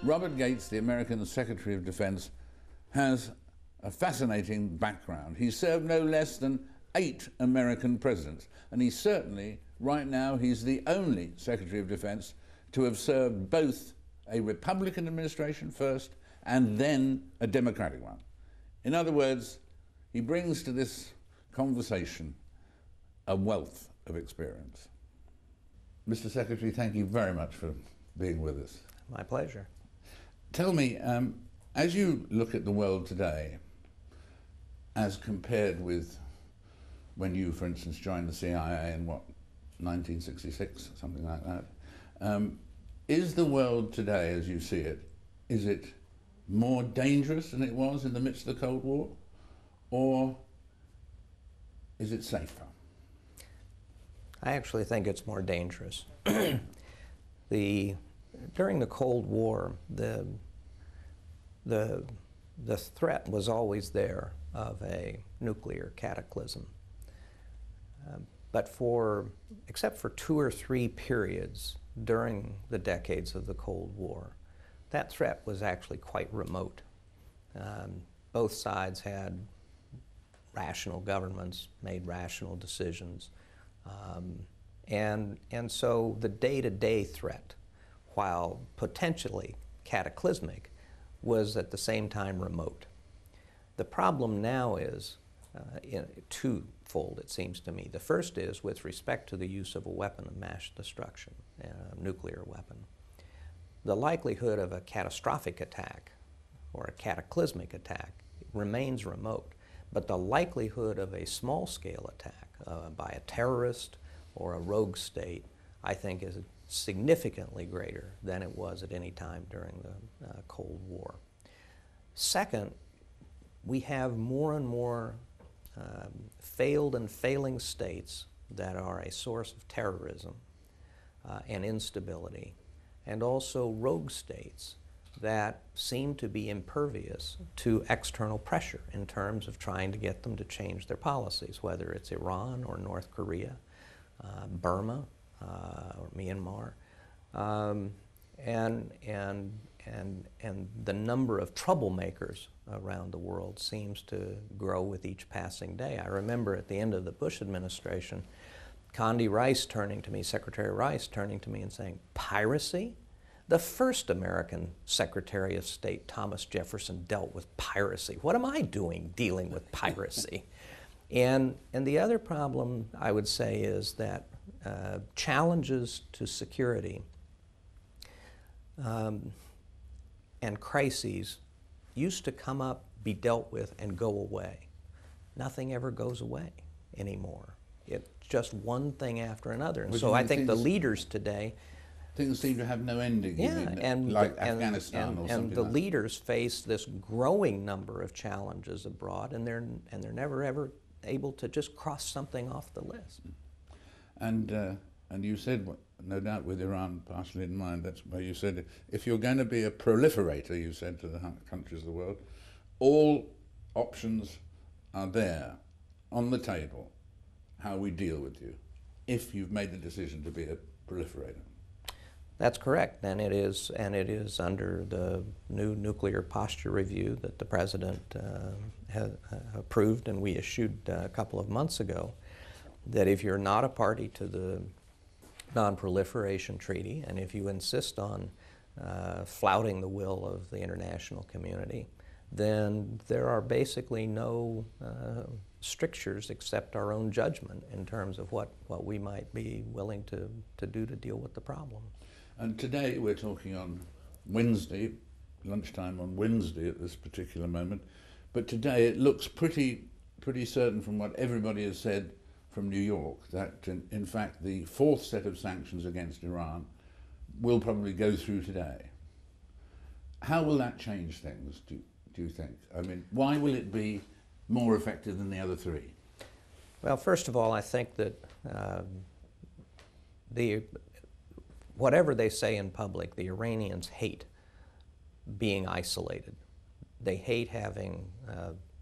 Robert Gates, the American Secretary of Defense, has a fascinating background. He served no less than 8 American presidents, and he certainly, right now, he's the only Secretary of Defense to have served both a Republican administration first and then a Democratic one. In other words, he brings to this conversation a wealth of experience. Mr. Secretary, thank you very much for being with us. My pleasure. Tell me, as you look at the world today, as compared with when you, for instance, joined the CIA in, what, 1966, something like that, is the world today, as you see it, is it more dangerous than it was in the midst of the Cold War, or is it safer? I actually think it's more dangerous. During the Cold War, the threat was always there of a nuclear cataclysm. But except for 2 or 3 periods during the decades of the Cold War, that threat was actually quite remote. Both sides had rational governments, made rational decisions, and so the day-to-day threat, while potentially cataclysmic, was at the same time remote. The problem now is twofold, it seems to me. The first is with respect to the use of a weapon of mass destruction, a nuclear weapon. The likelihood of a catastrophic attack or a cataclysmic attack remains remote, but the likelihood of a small-scale attack by a terrorist or a rogue state, I think, is significantly greater than it was at any time during the Cold War. Second, we have more and more failed and failing states that are a source of terrorism and instability, and also rogue states that seem to be impervious to external pressure in terms of trying to get them to change their policies, whether it's Iran or North Korea, Burma, or Myanmar, and the number of troublemakers around the world seems to grow with each passing day. I remember at the end of the Bush administration, Condi Rice turning to me, Secretary Rice turning to me and saying, "Piracy? The first American Secretary of State, Thomas Jefferson, dealt with piracy. What am I doing dealing with piracy?" And the other problem, I would say, is that challenges to security and crises used to come up, be dealt with, and go away. Nothing ever goes away anymore. It's just one thing after another. And so I think the leaders today... Things seem to have no ending, like Afghanistan or something. And the leaders face this growing number of challenges abroad, and they're never ever able to just cross something off the list. And you said, no doubt with Iran partially in mind, that's where you said, if you're going to be a proliferator, you said to the countries of the world, all options are there on the table, how we deal with you, if you've made the decision to be a proliferator. That's correct, and it is under the new nuclear posture review that the President has approved and we issued a couple of months ago, that if you're not a party to the Non-Proliferation Treaty, and if you insist on flouting the will of the international community, then there are basically no strictures except our own judgment in terms of what we might be willing to do to deal with the problem. And today we're talking on Wednesday, lunchtime on Wednesday at this particular moment, but today it looks pretty certain from what everybody has said from New York that in fact the 4th set of sanctions against Iran will probably go through today. How will that change things, do you think? I mean, why will it be more effective than the other 3? Well, first of all, I think that whatever they say in public, the Iranians hate being isolated. They hate having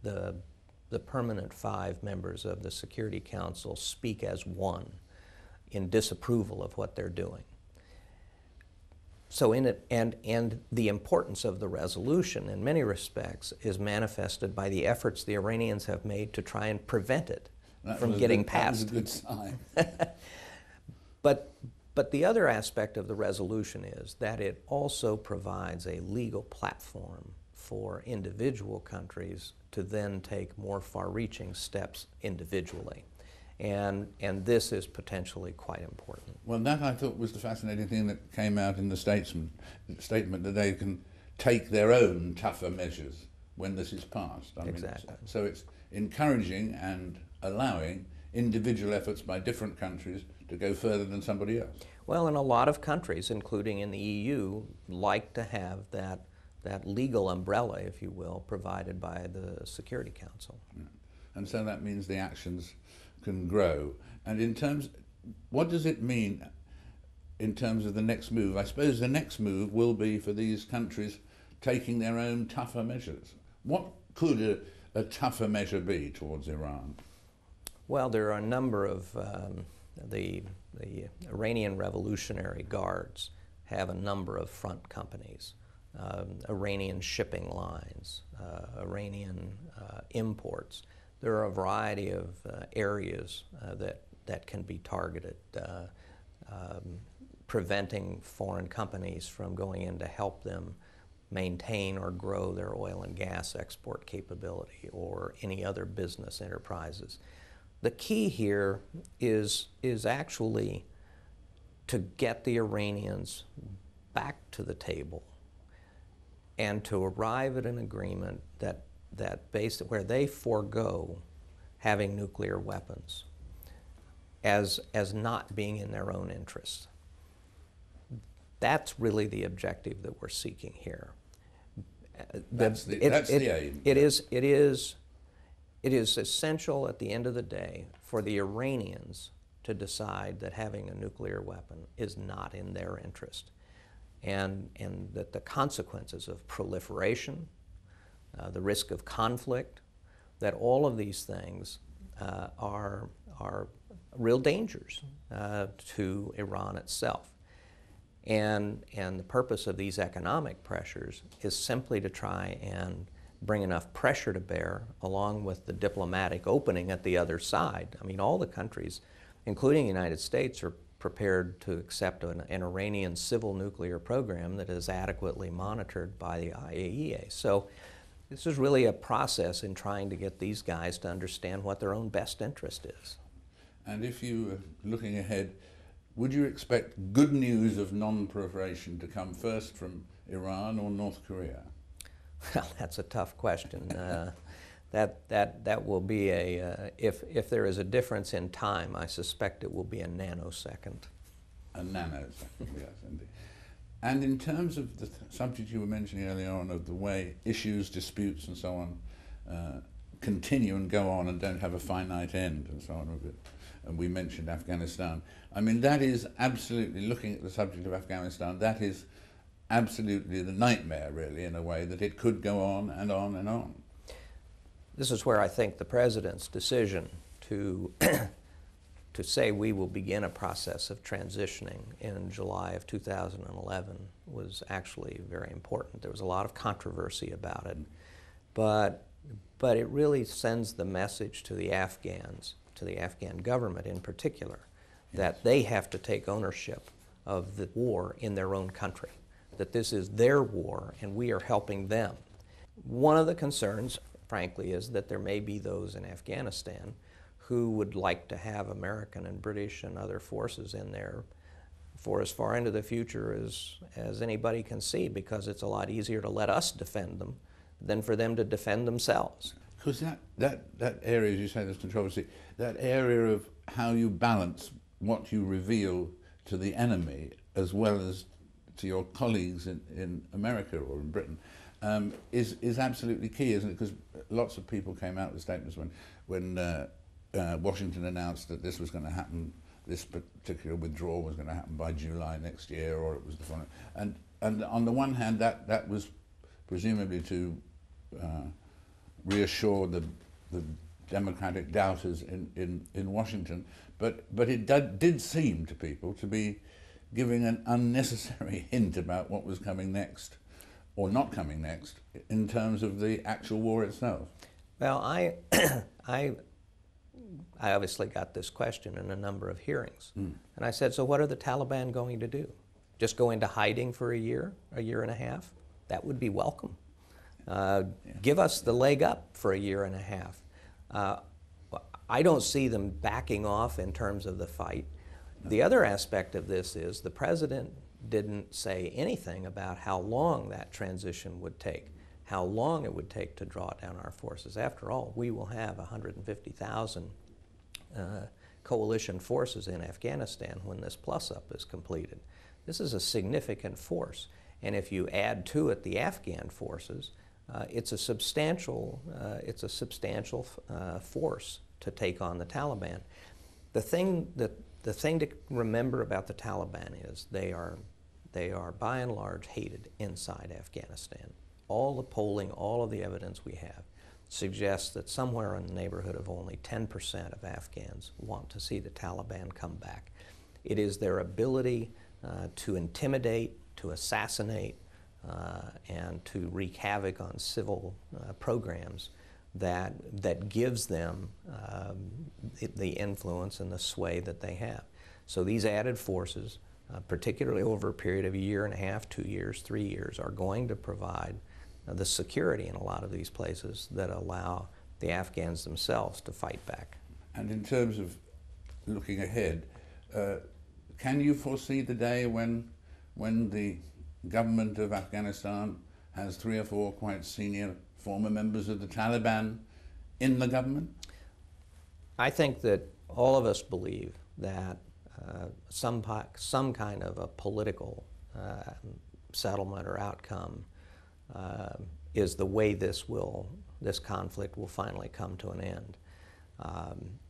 the permanent 5 members of the Security Council speak as one in disapproval of what they're doing. So in it, and the importance of the resolution in many respects is manifested by the efforts the Iranians have made to try and prevent it from getting passed. That was a good sign. But the other aspect of the resolution is that it also provides a legal platform for individual countries to then take more far-reaching steps individually. And this is potentially quite important. Well, that I thought was the fascinating thing that came out in the statement that they can take their own tougher measures when this is passed. I mean, so it's encouraging and allowing individual efforts by different countries to go further than somebody else. Well, and a lot of countries, including in the EU, like to have that legal umbrella, if you will, provided by the Security Council. Yeah. And so that means the actions can grow. And in terms, what does it mean in terms of the next move? I suppose the next move will be for these countries taking their own tougher measures. What could a tougher measure be towards Iran? Well, there are a number of, the Iranian Revolutionary Guards have a number of front companies, Iranian shipping lines, Iranian imports. There are a variety of areas that can be targeted, preventing foreign companies from going in to help them maintain or grow their oil and gas export capability or any other business enterprises. The key here is actually to get the Iranians back to the table and to arrive at an agreement that where they forego having nuclear weapons as not being in their own interest. That's really the objective that we're seeking here. That's the aim. It is essential at the end of the day for the Iranians to decide that having a nuclear weapon is not in their interest, and that the consequences of proliferation, the risk of conflict, that all of these things are real dangers to Iran itself. And the purpose of these economic pressures is simply to try and bring enough pressure to bear, along with the diplomatic opening at the other side. I mean, all the countries, including the United States, are prepared to accept an Iranian civil nuclear program that is adequately monitored by the IAEA. So this is really a process in trying to get these guys to understand what their own best interest is. And if you are looking ahead, would you expect good news of non-proliferation to come first from Iran or North Korea? Well, that's a tough question. That will be if there is a difference in time, I suspect it will be a nanosecond. A nanosecond, yes, indeed. And in terms of the subject you were mentioning earlier on, of the way issues, disputes and so on continue and go on and don't have a finite end and so on, and we mentioned Afghanistan. I mean, that is absolutely, looking at the subject of Afghanistan, that is absolutely the nightmare, really, in a way, that it could go on and on and on. This is where I think the President's decision to say we will begin a process of transitioning in July of 2011 was actually very important. There was a lot of controversy about it, but it really sends the message to the Afghans, to the Afghan government in particular, that they have to take ownership of the war in their own country, that this is their war and we are helping them. One of the concerns, frankly, is that there may be those in Afghanistan who would like to have American and British and other forces in there for as far into the future as anybody can see, because it's a lot easier to let us defend them than for them to defend themselves. Because that area, as you say, there's controversy, that area of how you balance what you reveal to the enemy as well as to your colleagues in America or in Britain is absolutely key, isn't it? Because lots of people came out with statements when Washington announced that this was going to happen, this particular withdrawal was going to happen by July next year, or it was the following. And on the one hand, that was presumably to reassure the democratic doubters in Washington, but it did seem to people to be giving an unnecessary hint about what was coming next, or not coming next, in terms of the actual war itself? Well, I obviously got this question in a number of hearings. And I said, so what are the Taliban going to do? Just go into hiding for a year and a half? That would be welcome. Give us the leg up for a year and a half. I don't see them backing off in terms of the fight. The other aspect of this is the president didn't say anything about how long that transition would take, how long it would take to draw down our forces. After all, we will have 150,000 coalition forces in Afghanistan when this plus-up is completed. This is a significant force, and if you add to it the Afghan forces, it's a substantial force to take on the Taliban. The thing to remember about the Taliban is they are by and large hated inside Afghanistan. All the polling, all of the evidence we have suggests that somewhere in the neighborhood of only 10% of Afghans want to see the Taliban come back. It is their ability to intimidate, to assassinate, and to wreak havoc on civil programs that gives them the influence and the sway that they have. So these added forces, particularly over a period of a year and a half, 2 years, 3 years, are going to provide the security in a lot of these places that allow the Afghans themselves to fight back. And in terms of looking ahead, can you foresee the day when the government of Afghanistan has 3 or 4 quite senior former members of the Taliban in the government? I think that all of us believe that some kind of a political settlement or outcome is the way this conflict will finally come to an end.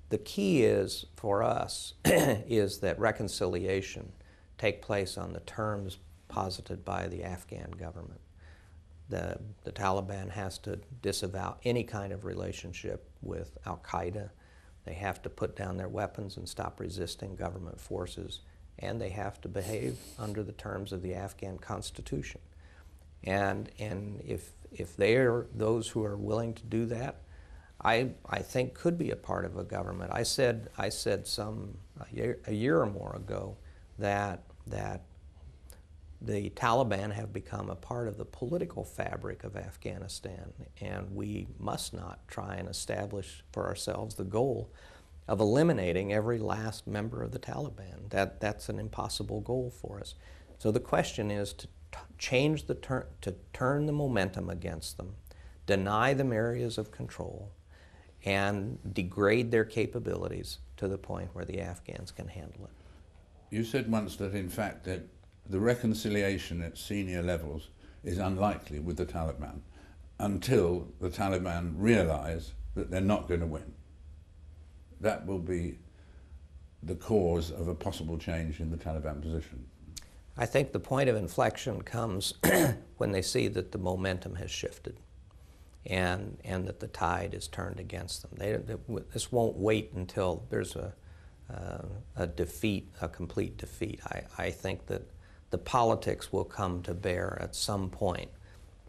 The key is, for us, is that reconciliation take place on the terms posited by the Afghan government. The Taliban has to disavow any kind of relationship with al-Qaeda. They have to put down their weapons and stop resisting government forces, and they have to behave under the terms of the Afghan constitution. And if they are those who are willing to do that, I think could be a part of a government. I said a year or more ago that the Taliban have become a part of the political fabric of Afghanistan, and we must not try and establish for ourselves the goal of eliminating every last member of the Taliban. That's an impossible goal for us. So the question is to change to turn the momentum against them, deny them areas of control, and degrade their capabilities to the point where the Afghans can handle it. You said once that, in fact, that the reconciliation at senior levels is unlikely with the Taliban until the Taliban realize that they're not going to win. That will be the cause of a possible change in the Taliban position. I think the point of inflection comes when they see that the momentum has shifted and that the tide is turned against them. This won't wait until there's a defeat, a complete defeat. I think that the politics will come to bear at some point.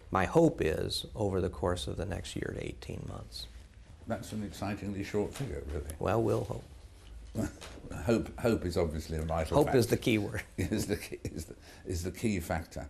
My hope is over the course of the next year to 18 months. That's an excitingly short figure, really. Well, we'll hope. Hope is obviously a vital factor. Hope is the key word. is the key factor.